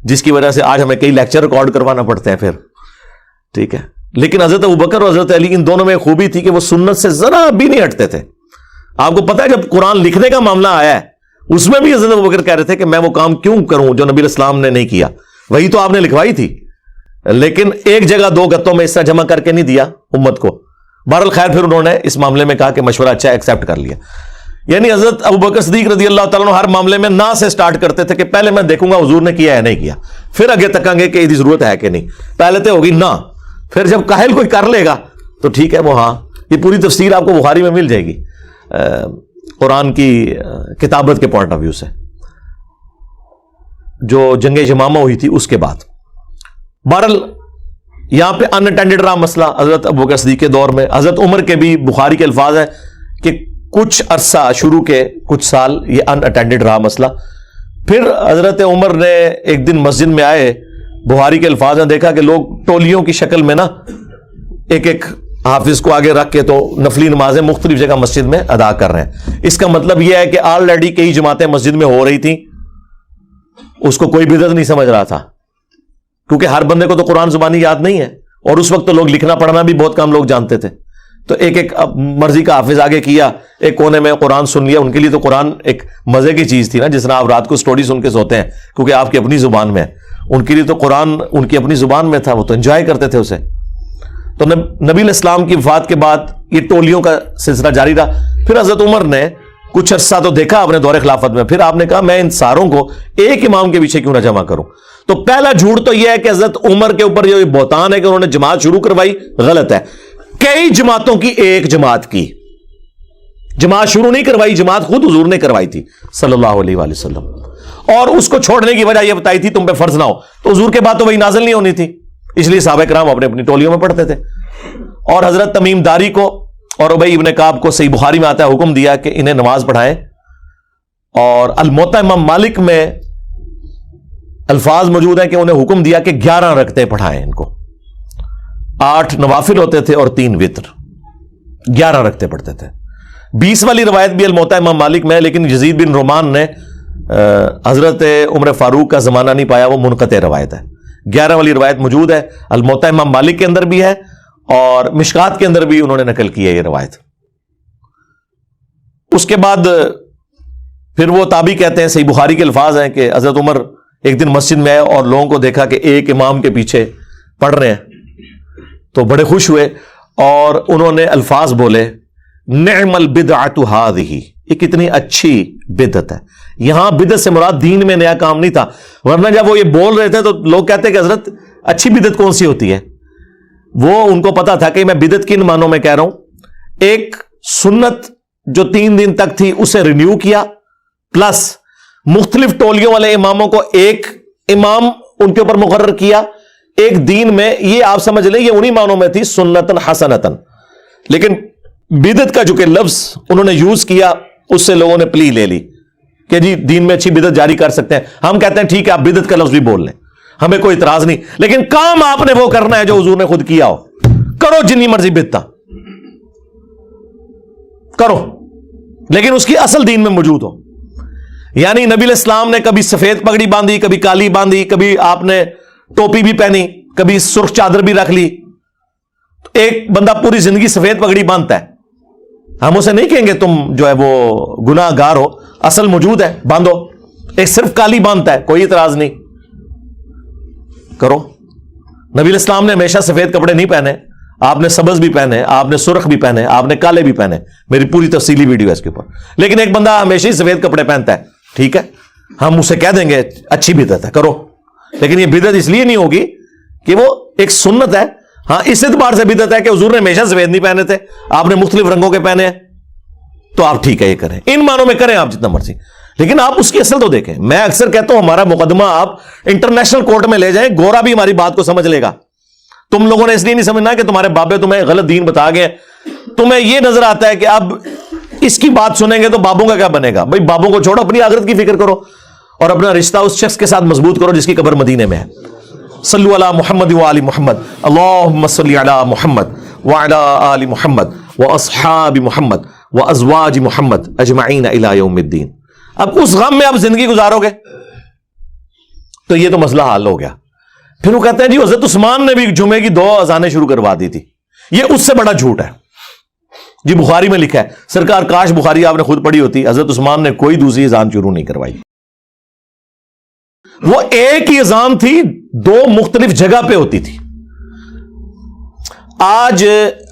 جس کی وجہ سے آج ہمیں کئی لیکچر ریکارڈ کروانا پڑتے ہیں پھر. ٹھیک ہے, لیکن حضرت ابوبکر اور حضرت علی ان دونوں میں خوبی تھی کہ وہ سنت سے ذرا بھی نہیں ہٹتے تھے. آپ کو پتا ہے جب قرآن لکھنے کا معاملہ آیا ہے اس میں بھی حضرت ابوبکر کہہ رہے تھے کہ میں وہ کام کیوں کروں جو نبی الاسلام نے نہیں کیا, وہی تو آپ نے لکھوائی تھی, لیکن ایک جگہ دو گتوں میں اس طرح جمع کر کے نہیں دیا امت کو. بہرحال خیر پھر انہوں نے اس معاملے میں کہا کہ مشورہ اچھا ایکسیپٹ کر لیا. یعنی حضرت ابوبکر صدیق رضی اللہ تعالیٰ عنہ ہر معاملے میں نہ سے سٹارٹ کرتے تھے کہ پہلے میں دیکھوں گا حضور نے کیا ہے نہیں کیا, پھر آگے تکیں گے کہ اس کی ضرورت ہے کہ نہیں. پہلے تو ہوگی نہ, پھر جب کاہل کوئی کر لے گا تو ٹھیک ہے وہ ہاں. یہ پوری تفسیر آپ کو بخاری میں مل جائے گی قرآن کی کتابت کے پوائنٹ آف ویو سے, جو جنگ یمامہ ہوئی تھی اس کے بعد. بہرحال یہاں پہ ان اٹینڈڈ رہا مسئلہ حضرت ابوبکر صدیق کے دور میں. حضرت عمر کے بھی بخاری کے الفاظ ہیں کہ کچھ عرصہ شروع کے کچھ سال یہ ان اٹینڈڈ رہا مسئلہ. پھر حضرت عمر نے ایک دن مسجد میں آئے, بخاری کے الفاظ ہیں, دیکھا کہ لوگ ٹولیوں کی شکل میں نا ایک ایک حافظ کو آگے رکھ کے تو نفلی نمازیں مختلف جگہ مسجد میں ادا کر رہے ہیں. اس کا مطلب یہ ہے کہ آلریڈی کئی جماعتیں مسجد میں ہو رہی تھیں, اس کو کوئی بدعت نہیں سمجھ رہا تھا, کیونکہ ہر بندے کو تو قرآن زبانی یاد نہیں ہے, اور اس وقت تو لوگ لکھنا پڑھنا بھی بہت کم لوگ جانتے تھے. تو ایک ایک مرضی کا حافظ آگے کیا, ایک کونے میں قرآن سن لیا. ان کے لیے تو قرآن ایک مزے کی چیز تھی نا, جس طرح آپ رات کو سٹوری سن کے سوتے ہیں کیونکہ آپ کی اپنی زبان میں ہے, ان کے لیے تو قرآن ان کی اپنی زبان میں تھا, وہ تو انجوائے کرتے تھے اسے. تو نبی علیہ السلام کی وفات کے بعد یہ ٹولیوں کا سلسلہ جاری رہا. پھر حضرت عمر نے کچھ عرصہ تو دیکھا اپنے دور خلافت میں, پھر آپ نے کہا میں ان ساروں کو ایک امام کے پیچھے کیوں نہ جمع کروں. تو پہلا جھوٹ تو یہ ہے کہ حضرت عمر کے اوپر یہ بہتان ہے کہ انہوں نے جماعت شروع کروائی, غلط ہے. کئی جماعتوں کی ایک جماعت کی جماعت شروع نہیں کروائی, جماعت خود حضور نے کروائی تھی صلی اللہ علیہ وآلہ وسلم, اور اس کو چھوڑنے کی وجہ یہ بتائی تھی تم پہ فرض نہ ہو. تو حضور کے بعد تو وہی نازل نہیں ہونی تھی, اس لیے صحابہ کرام اپنے اپنی ٹولیوں میں پڑھتے تھے. اور حضرت تمیم داری کو اور ابی ابن کعب کو صحیح بخاری میں آتا ہے حکم دیا کہ انہیں نماز پڑھائیں. اور الموطا امام مالک میں الفاظ موجود ہیں کہ انہیں حکم دیا کہ 11 رکعتیں پڑھائیں ان کو. 8 نوافل ہوتے تھے اور 3 وتر, 11 رکعتیں پڑھتے تھے. 20 والی روایت بھی الموطا امام مالک میں ہے, لیکن یزید بن رومان نے حضرت عمر فاروق کا زمانہ نہیں پایا, وہ منقطع روایت ہے. 11 والی روایت موجود ہے, الموطا امام مالک کے اندر بھی ہے اور مشکات کے اندر بھی انہوں نے نقل کی ہے یہ روایت. اس کے بعد پھر وہ تابعی کہتے ہیں, صحیح بخاری کے الفاظ ہیں کہ حضرت عمر ایک دن مسجد میں آئے اور لوگوں کو دیکھا کہ ایک امام کے پیچھے پڑھ رہے ہیں, تو بڑے خوش ہوئے اور انہوں نے الفاظ بولے, نعم البدعۃ ھذہ, یہ کتنی اچھی بدعت ہے. یہاں بدعت سے مراد دین میں نیا کام نہیں تھا, ورنہ جب وہ یہ بول رہے تھے تو لوگ کہتے کہ حضرت اچھی بدعت کون سی ہوتی ہے. وہ ان کو پتا تھا کہ میں بدعت کن معنوں میں کہہ رہا ہوں. ایک سنت جو 3 دن تک تھی اسے رینیو کیا, پلس مختلف ٹولیوں والے اماموں کو ایک امام ان کے اوپر مقرر کیا ایک دین میں. یہ آپ سمجھ لیں یہ انہی معنوں میں تھی سنتن حسنتن, لیکن بدعت کا جو کہ لفظ انہوں نے یوز کیا اس سے لوگوں نے پلی لے لی کہ جی دین میں اچھی بدعت جاری کر سکتے ہیں. ہم کہتے ہیں ٹھیک ہے آپ بدعت کا لفظ بھی بول لیں, ہمیں کوئی اعتراض نہیں, لیکن کام آپ نے وہ کرنا ہے جو حضور نے خود کیا ہو. کرو جنی مرضی بدعت کرو, لیکن اس کی اصل دین میں موجود ہو. یعنی نبی علیہ السلام نے کبھی سفید پگڑی باندھی, کبھی کالی باندھی, کبھی آپ نے ٹوپی بھی پہنی, کبھی سرخ چادر بھی رکھ لی. ایک بندہ پوری زندگی سفید پگڑی باندھتا ہے, ہم اسے نہیں کہیں گے تم جو ہے وہ گناہ گار ہو, اصل موجود ہے باندھو. ایک صرف کالی باندھتا ہے, کوئی اعتراض نہیں, کرو. نبی علیہ السلام نے ہمیشہ سفید کپڑے نہیں پہنے, آپ نے سبز بھی پہنے, آپ نے سرخ بھی پہنے, آپ نے کالے بھی پہنے, میری پوری تفصیلی ویڈیو ہے اس کے اوپر. لیکن ایک بندہ ہمیشہ ہی سفید کپڑے پہنتا ہے, ٹھیک ہے ہم اسے کہہ دیں گے اچھی بدعت ہے کرو, لیکن یہ بدعت اس لیے نہیں ہوگی کہ وہ ایک سنت ہے. ہاں اس اعتبار سے بدعت ہے کہ حضور نے ہمیشہ سفید نہیں پہنے تھے, آپ نے مختلف رنگوں کے پہنے ہیں, تو آپ ٹھیک ہے یہ کریں, ان معنوں میں کریں آپ جتنا مرضی, لیکن آپ اس کی اصل تو دیکھیں. میں اکثر کہتا ہوں ہمارا مقدمہ آپ انٹرنیشنل کورٹ میں لے جائیں, گورا بھی ہماری بات کو سمجھ لے گا. تم لوگوں نے اس لیے نہیں سمجھنا کہ تمہارے بابے تمہیں غلط دین بتا گئے, تمہیں یہ نظر آتا ہے کہ اب اس کی بات سنیں گے تو بابوں کا کیا بنے گا. بھائی بابوں کو چھوڑو, اپنی آخرت کی فکر کرو اور اپنا رشتہ اس شخص کے ساتھ مضبوط کرو جس کی قبر مدینے میں ہے. صلو علی محمد وآل محمد, اللہم صلی علی محمد وعلی آل محمد واصحاب محمد وازواج محمد اجمعین الی یوم الدین. اب اس غم میں آپ زندگی گزارو گے تو یہ تو مسئلہ حل ہو گیا. پھر وہ کہتے ہیں جی حضرت عثمان نے بھی جمعے کی 2 اذانیں شروع کروا دی تھی. یہ اس سے بڑا جھوٹ ہے, جی بخاری میں لکھا ہے. سرکار کاش بخاری آپ نے خود پڑھی ہوتی, حضرت عثمان نے کوئی دوسری اذان شروع نہیں کروائی. وہ ایک ہی اذان تھی, دو مختلف جگہ پہ ہوتی تھی. آج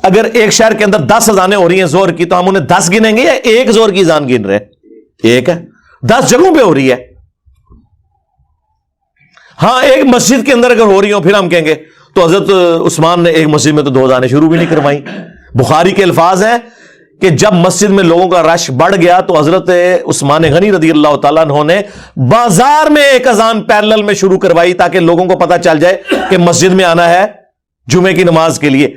اگر ایک شہر کے اندر 10 اذانیں ہو رہی ہیں زور کی, تو ہم انہیں 10 گنیں گے یا ایک زور کی اذان گن رہے؟ ایک ہے. 10 جگہوں پہ ہو رہی ہے. ہاں ایک مسجد کے اندر اگر ہو رہی ہوں پھر ہم کہیں گے تو حضرت عثمان نے ایک مسجد میں تو 2 اذانیں شروع بھی نہیں کروائی. بخاری کے الفاظ ہیں کہ جب مسجد میں لوگوں کا رش بڑھ گیا تو حضرت عثمان غنی رضی اللہ تعالیٰ عنہ نے بازار میں ایک اذان پیرلل میں شروع کروائی تاکہ لوگوں کو پتا چل جائے کہ مسجد میں آنا ہے جمعے کی نماز کے لیے.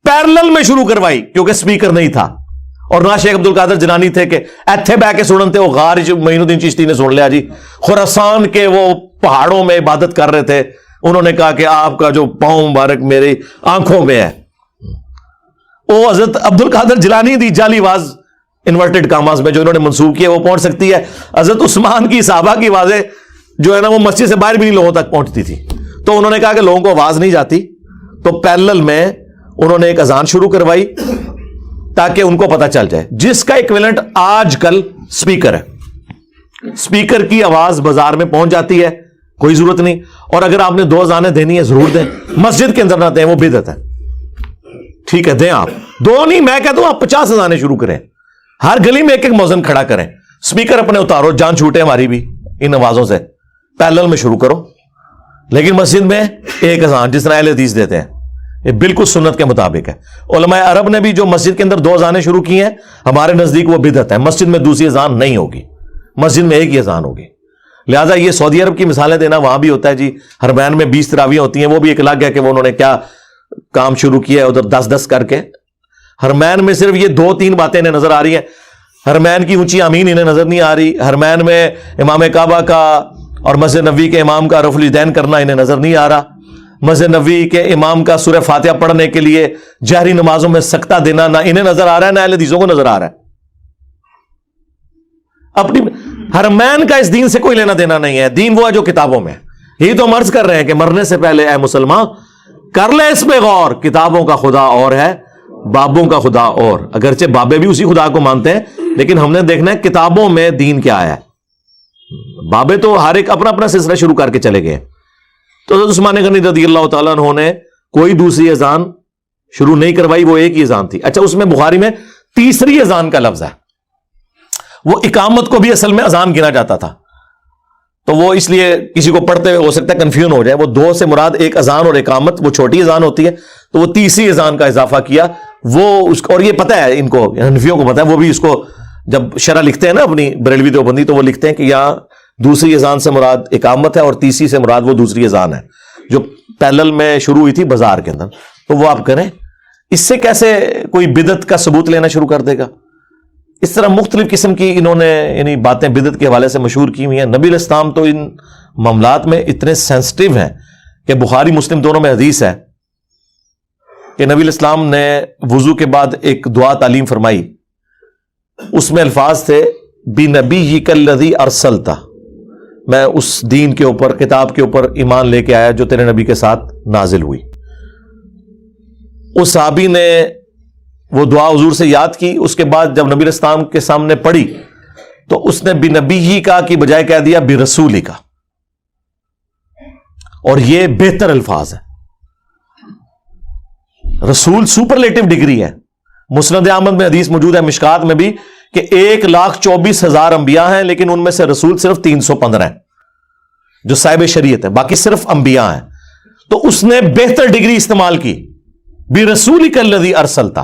پیرلل میں شروع کروائی کیونکہ سپیکر نہیں تھا, اور نہ شیخ عبد القادر جنانی تھے کہ ایتھے بہ کے سنن تھے. وہ غار معین الدین چشتی نے سن لیا جی, خراسان کے وہ پہاڑوں میں عبادت کر رہے تھے, انہوں نے کہا کہ آپ کا جو پاؤں مبارک میری آنکھوں میں ہے. وہ حضرت عبد القادر جیلانی دی جعلی آواز انورٹڈ کاماز میں جو انہوں نے منسوب کیا وہ پہنچ سکتی ہے. حضرت عثمان کی صحابہ کی آوازیں جو ہے نا وہ مسجد سے باہر بھی نہیں لوگوں تک پہنچتی تھی. تو انہوں نے کہا کہ لوگوں کو آواز نہیں جاتی, تو پیرلل میں انہوں نے ایک اذان شروع کروائی تاکہ ان کو پتا چل جائے, جس کا ایکویلنٹ آج کل سپیکر ہے. سپیکر کی آواز بازار میں پہنچ جاتی ہے, کوئی ضرورت نہیں. اور اگر آپ نے 2 اذانیں دینی ہے ضرور دیں, مسجد کے اندر نہ دیں, وہ بدعت ہے. ٹھیک ہے دیں آپ 2 نہیں, میں کہتا ہوں آپ 50 اذانیں شروع کریں, ہر گلی میں ایک مؤذن کھڑا کریں, سپیکر اپنے اتارو, جان چھوٹے ہماری بھی ان آوازوں سے, پیرلل میں شروع کرو. لیکن مسجد میں ایک اذان جس طرح اہل حدیث دیتے ہیں, یہ بالکل سنت کے مطابق ہے. علماء عرب نے بھی جو مسجد کے اندر 2 اذانیں شروع کی ہیں, ہمارے نزدیک وہ بدعت ہے. مسجد میں دوسری اذان نہیں ہوگی, مسجد میں ایک ہی اذان ہوگی. لہٰذا یہ سعودی عرب کی مثالیں دینا, وہاں بھی ہوتا ہے جی, حرمین میں 20 تراویح ہوتی ہیں, وہ بھی ایک الگ ہے کہ وہ انہوں نے کیا کام شروع کیا ہے ادھر 10-10 کر کے. حرمین میں صرف یہ 2-3 باتیں انہیں نظر آ رہی ہیں. حرمین کی اونچی آمین انہیں نظر نہیں آ رہی. حرمین میں امام کعبہ کا اور مسجد نبوی کے امام کا رفع الیدین کرنا انہیں نظر نہیں آ رہا. مسجد نبوی کے امام کا سورہ فاتحہ پڑھنے کے لیے جہری نمازوں میں سکتہ دینا نہ انہیں نظر آ رہا ہے, نہ اہل حدیثوں کو نظر آ رہا ہے. اپنی حرمین کا اس دین سے کوئی لینا دینا نہیں ہے. دین وہ ہے جو کتابوں میں. یہی تو ہم عرض کر رہے ہیں کہ مرنے سے پہلے اے مسلمان کر لے اس پہ غور, کتابوں کا خدا اور ہے, بابوں کا خدا اور. اگرچہ بابے بھی اسی خدا کو مانتے ہیں, لیکن ہم نے دیکھنا ہے کتابوں میں دین کیا ہے. بابے تو ہر ایک اپنا اپنا سلسلہ شروع کر کے چلے گئے. تو حضرت عثمان غنی رضی اللہ تعالیٰ عنہ نے کوئی دوسری اذان شروع نہیں کروائی, وہ ایک ہی اذان تھی. اچھا, اس میں بخاری میں تیسری اذان کا لفظ ہے. وہ اقامت کو بھی اصل میں اذان گنا جاتا تھا, تو وہ اس لیے کسی کو پڑھتے ہوئے ہو سکتا ہے کنفیوژن ہو جائے. وہ 2 سے مراد ایک اذان اور اقامت, وہ چھوٹی اذان ہوتی ہے, تو وہ تیسری اذان کا اضافہ کیا. وہ اس کو, اور یہ پتہ ہے ان کو, حنفیوں کو پتہ ہے, وہ بھی اس کو جب شرح لکھتے ہیں نا اپنی بریلوی دیوبندی, تو وہ لکھتے ہیں کہ یہاں دوسری اذان سے مراد اقامت ہے اور تیسری سے مراد وہ دوسری اذان ہے جو پیرلل میں شروع ہوئی تھی بازار کے اندر. تو وہ آپ کریں. اس سے کیسے کوئی بدعت کا ثبوت لینا شروع کر دے گا؟ اس طرح مختلف قسم کی انہوں نے یعنی باتیں بدعت کے حوالے سے مشہور کی ہوئی ہیں. نبی علیہ السلام تو ان معاملات میں اتنے سینسٹیو ہیں کہ بخاری مسلم دونوں میں حدیث ہے کہ نبی علیہ السلام نے وضو کے بعد ایک دعا تعلیم فرمائی. اس میں الفاظ تھے بِنَبِيِّكَ الَّذِي أَرْسَلْتَ, میں اس دین کے اوپر, کتاب کے اوپر ایمان لے کے آیا جو تیرے نبی کے ساتھ نازل ہوئی. اس صحابی نے وہ دعا حضور سے یاد کی. اس کے بعد جب نبی علیہ السلام کے سامنے پڑھی تو اس نے بِنَبِيِّ کا کی بجائے کہہ دیا بِرَسُولِ کا, اور یہ بہتر الفاظ ہے. رسول سپرلیٹو ڈگری ہے. مسند احمد میں حدیث موجود ہے, مشکات میں بھی, کہ 1,24,000 انبیاء ہیں, لیکن ان میں سے رسول صرف 315 ہیں جو صاحب شریعت ہے, باقی صرف انبیاء ہیں. تو اس نے بہتر ڈگری استعمال کی, بِرَسُولِكَ الَّذِي أَرْسَلْتَ.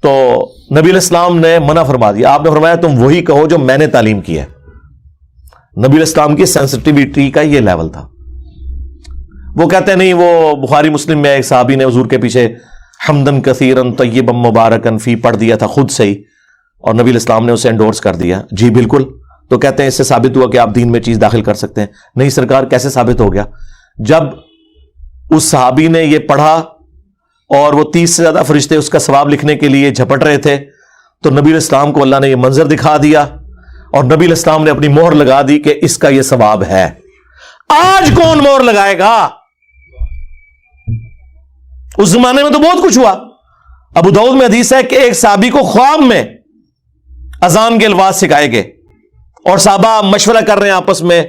تو نبی علیہ السلام نے منع فرما دیا. آپ نے فرمایا تم وہی کہو جو میں نے تعلیم کی ہے. نبی علیہ السلام کی سینسٹیویٹی کا یہ لیول تھا. وہ کہتے ہیں نہیں, وہ بخاری مسلم میں ایک صحابی نے حضور کے پیچھے حمدن کثیرن طیبا مبارکن فی پڑھ دیا تھا خود سے ہی, اور نبی علیہ السلام نے اسے انڈورس کر دیا. جی بالکل. تو کہتے ہیں اس سے ثابت ہوا کہ آپ دین میں چیز داخل کر سکتے ہیں. نہیں سرکار, کیسے ثابت ہو گیا؟ جب اس صحابی نے یہ پڑھا اور وہ 30 سے زیادہ فرشتے اس کا ثواب لکھنے کے لیے جھپٹ رہے تھے, تو نبی علیہ السلام کو اللہ نے یہ منظر دکھا دیا اور نبی علیہ السلام نے اپنی مہر لگا دی کہ اس کا یہ ثواب ہے. آج کون مہر لگائے گا؟ اس زمانے میں تو بہت کچھ ہوا. ابو داؤد میں حدیث ہے کہ ایک صحابی کو خواب میں اذان کے الفاظ سکھائے گئے اور صحابہ مشورہ کر رہے ہیں آپس میں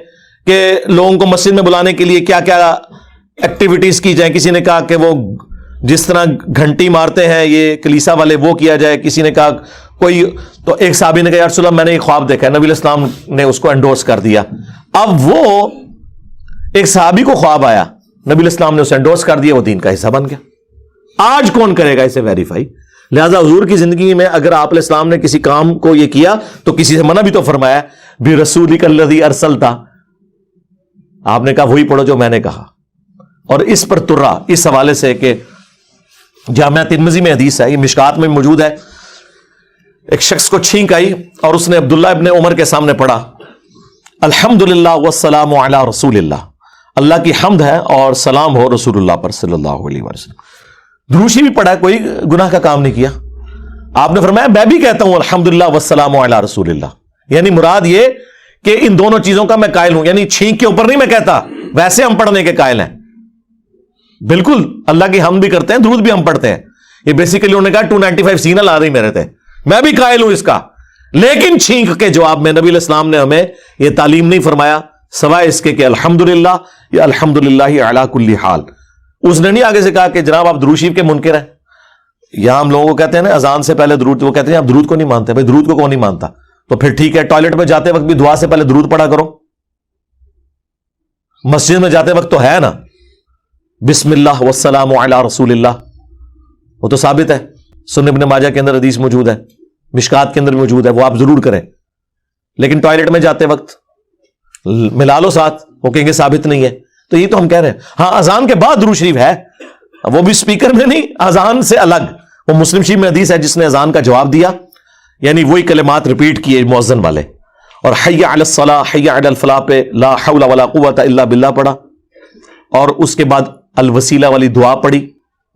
کہ لوگوں کو مسجد میں بلانے کے لیے کیا کیا ایکٹیویٹیز کی جائیں. کسی نے کہا کہ وہ جس طرح گھنٹی مارتے ہیں یہ کلیسا والے وہ کیا جائے. کسی نے کہا کوئی, تو ایک صحابی نے کہا یا رسول اللہ میں نے یہ خواب دیکھا ہے. نبی علیہ السلام نے اس کو انڈورس کر دیا. اب وہ ایک صحابی کو خواب آیا, نبی علیہ السلام نے اسے انڈورس کر دیا, وہ دین کا حصہ بن گیا. آج کون کرے گا اسے ویریفائی؟ لہذا حضور کی زندگی میں اگر آپ علیہ السلام نے کسی کام کو یہ کیا تو کسی سے منع بھی تو فرمایا, برسولک الذی ارسلتا, آپ نے کہا وہی پڑھو جو میں نے کہا. اور اس پر ترا اس حوالے سے کہ جامعہ ترمذی میں حدیث ہے, یہ مشکات میں موجود ہے, ایک شخص کو چھینک آئی اور اس نے عبداللہ ابن عمر کے سامنے پڑھا الحمدللہ والسلام علی رسول اللہ, اللہ کی حمد ہے اور سلام ہو رسول اللہ پر صلی اللہ علیہ وسلم. دروشی بھی پڑھا, کوئی گناہ کا کام نہیں کیا. آپ نے فرمایا میں بھی کہتا ہوں الحمدللہ والسلام علی رسول اللہ, یعنی مراد یہ کہ ان دونوں چیزوں کا میں قائل ہوں, یعنی چھینک کے اوپر نہیں میں کہتا, ویسے ہم پڑھنے کے قائل ہیں. بالکل اللہ کی حمد بھی کرتے ہیں, درود بھی ہم پڑھتے ہیں. یہ بیسیکلی انہوں نے کہا 295 سینل آ رہی میرے تھے, میں بھی قائل ہوں اس کا. لیکن چھینک کے جواب میں نبی علیہ السلام نے ہمیں یہ تعلیم نہیں فرمایا سوائے اس کے کہ الحمدللہ یا الحمدللہ علی کل حال. اس نے نہیں آگے سے کہا کہ جناب آپ درود شریف کے منکر ہیں. یہاں ہم لوگوں کو کہتے ہیں نا اذان سے پہلے درود, وہ کہتے ہیں آپ درود کو نہیں مانتے. بھائی درود کو کون نہیں مانتا؟ تو پھر ٹھیک ہے, ٹوائلٹ میں جاتے وقت بھی دعا سے پہلے درود پڑھا کرو. مسجد میں جاتے وقت تو ہے نا بسم اللہ والسلام علی رسول اللہ, وہ تو ثابت ہے, سنن ابن ماجہ کے اندر حدیث موجود ہے, مشکات کے اندر موجود ہے, وہ آپ ضرور کریں. لیکن ٹوائلٹ میں جاتے وقت ملا لو ساتھ, وہ کہیں گے ثابت نہیں ہے. تو یہ تو ہم کہہ رہے ہیں. ہاں اذان کے بعد درود شریف ہے, وہ بھی سپیکر میں نہیں, اذان سے الگ. وہ مسلم شریف میں حدیث ہے جس نے اذان کا جواب دیا, یعنی وہی کلمات ریپیٹ کیے مؤذن والے, اور حی علی الصلاح حی علی الفلاح پہ لا حول ولا قوت الا باللہ پڑھا, اور اس کے بعد الوسیلہ والی دعا پڑھی,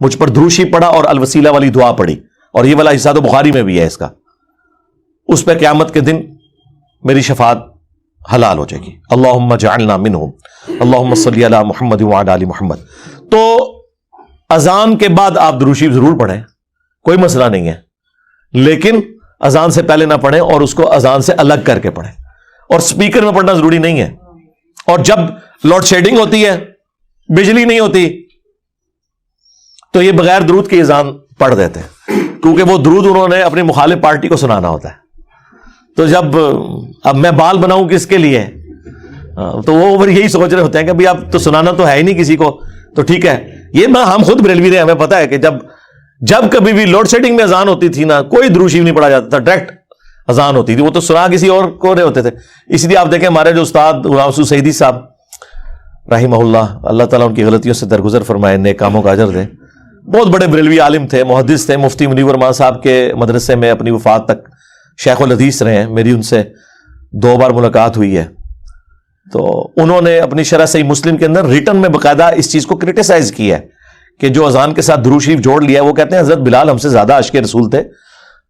مجھ پر درود شریف پڑھا اور الوسیلہ والی دعا پڑھی, اور یہ والا حصہ تو بخاری میں بھی ہے اس کا. اس پہ قیامت کے دن میری شفاعت حلال ہو جائے گی. اللہم جعلنا منہم اللہم صلی علی محمد وعلی آل محمد. تو اذان کے بعد آپ درود شریف ضرور پڑھیں, کوئی مسئلہ نہیں ہے, لیکن اذان سے پہلے نہ پڑھیں اور اس کو اذان سے الگ کر کے پڑھیں. اور سپیکر میں پڑھنا ضروری نہیں ہے. اور جب لوڈ شیڈنگ ہوتی ہے, بجلی نہیں ہوتی, تو یہ بغیر درود کے اذان پڑھ دیتے ہیں, کیونکہ وہ درود انہوں نے اپنی مخالف پارٹی کو سنانا ہوتا ہے. تو جب اب میں بال بناؤں کس کے لیے, تو وہ اوپر یہی سوچ رہے ہوتے ہیں کہ بھائی اب تو سنانا تو ہے ہی نہیں کسی کو, تو ٹھیک ہے. یہ ہم خود بریلوی رہے, ہمیں پتا ہے کہ جب کبھی بھی لوڈ شیڈنگ میں اذان ہوتی تھی نا, کوئی درود شریف نہیں پڑھا جاتا تھا, ڈائریکٹ اذان ہوتی تھی, وہ تو سنا کسی اور کو رہے ہوتے تھے. اس لیے آپ دیکھیں ہمارے جو استاد غلام سعود سعیدی صاحب رحمہ اللہ, اللہ تعالیٰ ان کی غلطیوں سے درگزر فرمائے, نیک کاموں کا اجر دے, بہت بڑے بریلوی عالم تھے, محدث تھے, مفتی منیر رحمان صاحب کے مدرسے میں اپنی وفات تک شیخ الحدیث رہے ہیں. میری ان سے 2 بار ملاقات ہوئی ہے. تو انہوں نے اپنی شرح صحیح مسلم کے اندر ریٹن میں باقاعدہ اس چیز کو کرٹیسائز کیا ہے کہ جو اذان کے ساتھ درود شریف جوڑ لیا ہے. وہ کہتے ہیں حضرت بلال ہم سے زیادہ عاشق رسول تھے,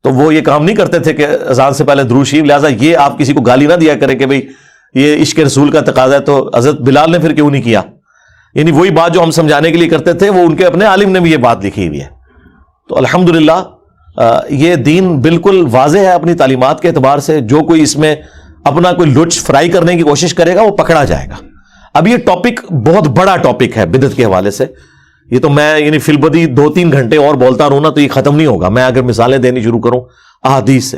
تو وہ یہ کام نہیں کرتے تھے کہ اذان سے پہلے درود شریف, لہٰذا یہ آپ کسی کو گالی نہ دیا کریں کہ بھئی یہ عشق رسول کا تقاضا ہے, تو حضرت بلال نے پھر کیوں نہیں کیا. یعنی وہی بات جو ہم سمجھانے کے لیے کرتے تھے, وہ ان کے اپنے عالم نے بھی یہ بات لکھی ہوئی ہے. تو الحمدللہ یہ دین بالکل واضح ہے اپنی تعلیمات کے اعتبار سے. جو کوئی اس میں اپنا کوئی لچ فرائی کرنے کی کوشش کرے گا وہ پکڑا جائے گا. اب یہ ٹاپک بہت بڑا ٹاپک ہے بدعت کے حوالے سے. یہ تو میں یعنی فی البدی 2-3 گھنٹے اور بولتا رہوں نا تو یہ ختم نہیں ہوگا, میں اگر مثالیں دینی شروع کروں احادیث سے.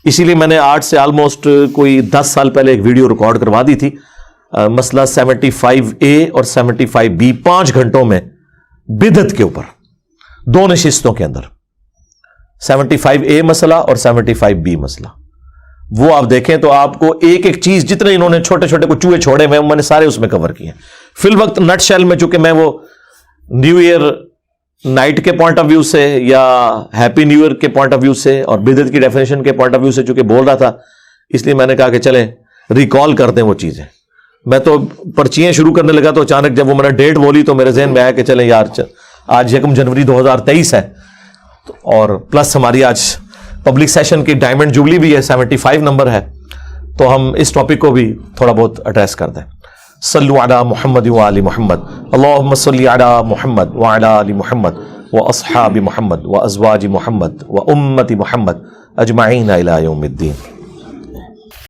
اسی لیے میں نے آج سے آلموسٹ کوئی 10 سال پہلے ایک ویڈیو ریکارڈ کروا دی تھی, مسئلہ 75A اور 75B, 5 گھنٹوں میں بدعت کے اوپر 2 نشستوں کے اندر, 75A مسئلہ اور 75B مسئلہ. وہ آپ دیکھیں تو آپ کو ایک ایک چیز, جتنے انہوں نے چھوٹے چھوٹے کو چوہے چھوڑے میں نے سارے اس میں کور کیے. فی الوقت نٹ شیل میں چونکہ میں وہ نیو ایئر نائٹ کے پوائنٹ آف ویو سے یا ہیپی نیو ایئر کے پوائنٹ آف ویو سے اور بدعت کی ڈیفینیشن کے پوائنٹ آف ویو سے چونکہ بول رہا تھا, اس لیے میں نے کہا کہ چلیں ریکال کر دیں وہ چیزیں. میں تو پرچیاں شروع کرنے لگا تو اچانک جب وہ میں نے ڈیٹ بولی تو میرے ذہن میں آیا کہ چلیں یار آج 1 جنوری 2023 ہے, اور پلس ہماری آج پبلک سیشن کی ڈائمنڈ جوبلی بھی ہے, 75 نمبر ہے, تو ہم اس ٹاپک کو بھی تھوڑا بہت ایڈریس کر دیں. صلو علی محمد وعلی محمد, اللہم صلی علی محمد وعلی آل محمد واصحاب محمد وازواج محمد وامت محمد اجمعین الی یوم الدین.